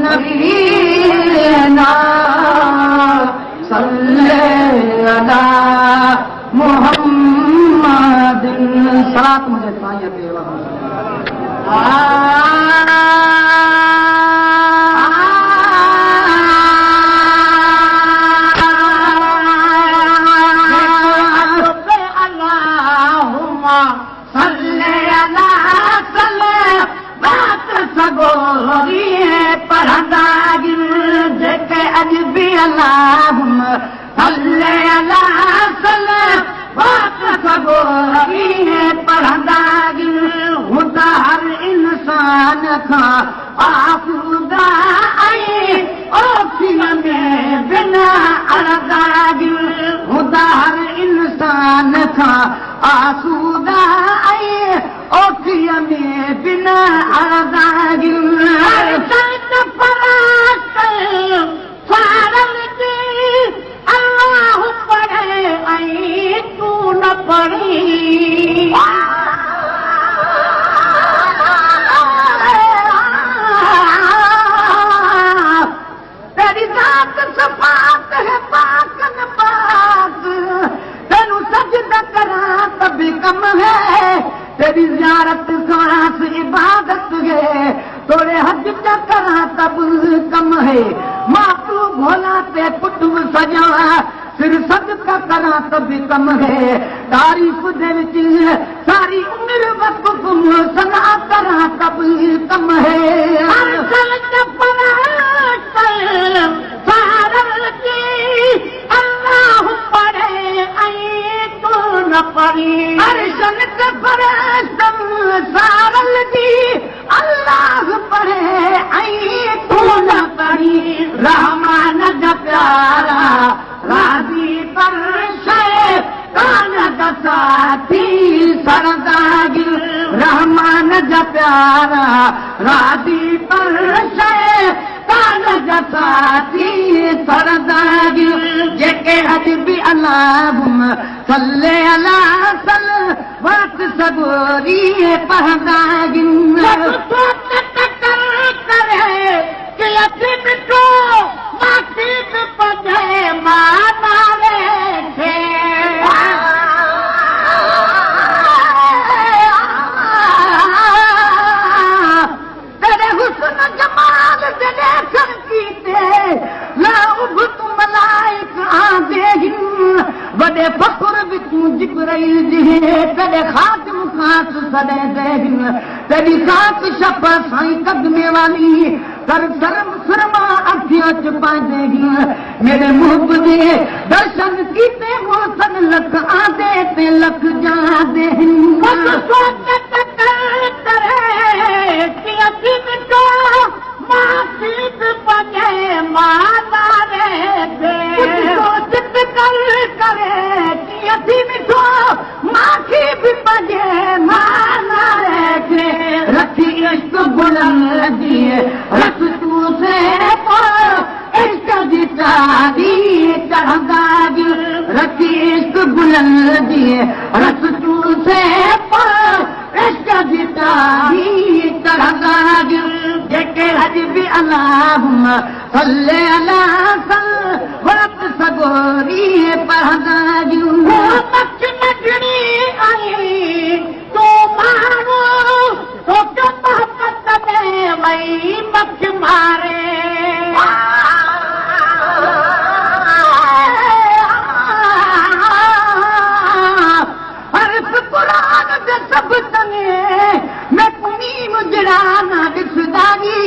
नबीना सल्ले अला मुहम्मदिन सलात मुझे चाहिए देवा हर इंसान खां आसूदा में बिना अरदागी हर इंसान खां आसूदा ओखिय में बिना अरदागी अल्लाह पढ़े ऐं तू न पढ़ी तेरी जात सफात है पाक न पाक तेनू सजदा करा तभी कम है तेरी ज़ियारत खास इबादत है तोरे हज न करा तब कम है मां तू भोला ते कुटुंब सजा सिर सदका करा तभी कम है तारीफ दे विच सारी उम्र वक्त सना करा तब कम है अल्लाह पढ़े ऐं तू न पढ़ी अर्शन ते पढ़े सारल जी अल्लाह पढ़े ऐं तू न पढ़ी रहमान जा प्यारा राज़ी पर शैतान जा साथी सरदागी रहमान जा प्यारा राज़ी पर शैतान जा साथी सरदागी जेके अज बि अल्लाहुम्मा सल्ले अला सल वक्त सगोरी पढ़ंदागी करे कि अति मिठो माटी में पधे माना रे तेरे हुस्न जमाल दे देखन कीते ला उब तू मलाइक आंदे वडे फकुर भी तू जिब्राइल जी कदे खातिम खास सदे देहिन तेरी खास शफा साईं कदमे वाली कर शर्म शर्मा अखियां च पादेगी मेरे मुहब दे दर्शन कीते मोहसन लख आदे ते लख जादे करे कि अति मिठो मासीब पजे माता रे सोचित करे कि अति मिठो माखी भी पजे माना रे रखी इश्क बुलंद रख तू से इश्क दी तारी चढ़ंदागी रखी इश्क बुलंद रख तू से इश्क दी तारी चढ़ंदागी जेके हज बि अल्लाहुम्मा सल्ले अला सल वक्त सगोरी पढ़ंदागी मच मचड़ी आई तू मानो तो मोहब्बत में वही मच मारे कुरान दे सब तने मैं कुनी मुजरा ना दिसदागी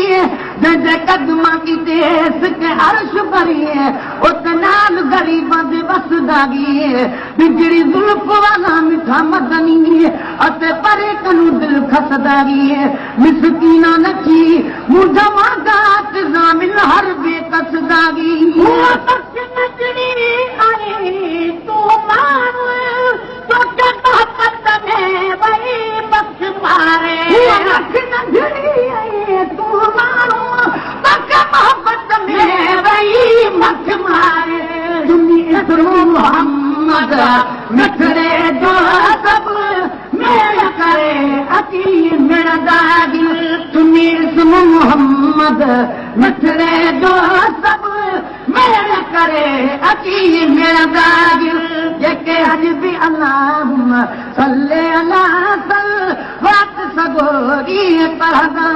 जे कदमा की देश के अर्श भरी उत नाल गरीबां दे वसदागी बिजड़ी जुल्फ वाला मिठा मदनी अते परे कनु दिल खसदागी मिसकीना नची मुझा मागात जामिन हर बेकसदागी मच मचड़ी आई तू मानो तो मोहब्बत में वही बख्श मारे तू मानो मोहब्बत में वही मख मारे दुनिया मोहम्मद मिठड़े जो सब मेरा करे अति मेरा दागी तुम्हें इल्म मुहम्मद मिठड़े जो सब मेरे करे अची मिलंदा जेके अॼु बि अल्लाहुम्मा सल्ले अला सल वक्त सगोरी पढ़ंदा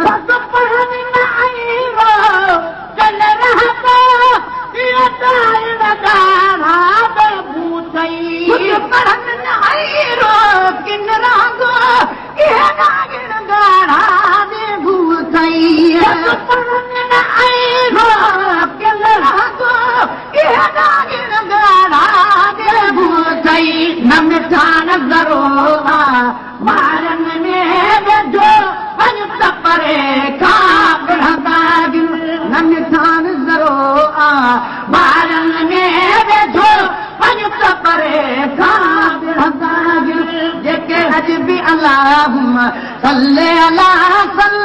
वक्त पढ़ण न आईंदो कल रहंदो इहो ताल लगाड़ा दे भूतई पढ़ण न आईंदो किन रहंदो इहो नागिन गाड़ा दे भूतई पढ़ण न आईंदो किन रहंदो इहो नागिन गाड़ा दे भूतई न मिठा नज़रो ॿारन में वेठो वञ त परे खां पढ़ंदा न मिठा नज़रो ॿारन में वेठो वञ त परे खां पढ़ंदा जेके अॼु बि अल्लाहुम्मा सल्ले अला सल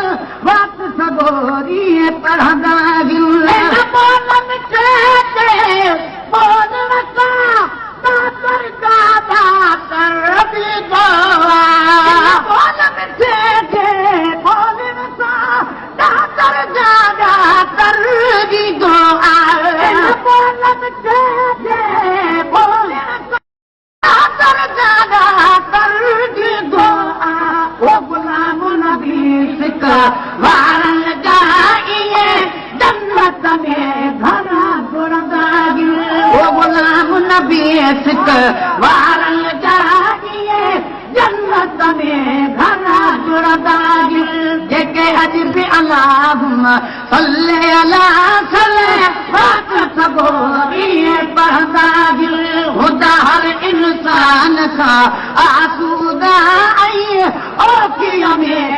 वक्त सगोरी पढ़ंदा वारन जाइए जन्नत में घरा घुरंदा ओ गुलाम नबी सिक वारन जाइए जन्नत में घरा घुरंदा जेके अॼु बि अल्लाहुम्मा सल्ले अला सल्ले वक्त सगोरी पढ़ंदा हुदा हर इंसान खां आसूदा आई ओ में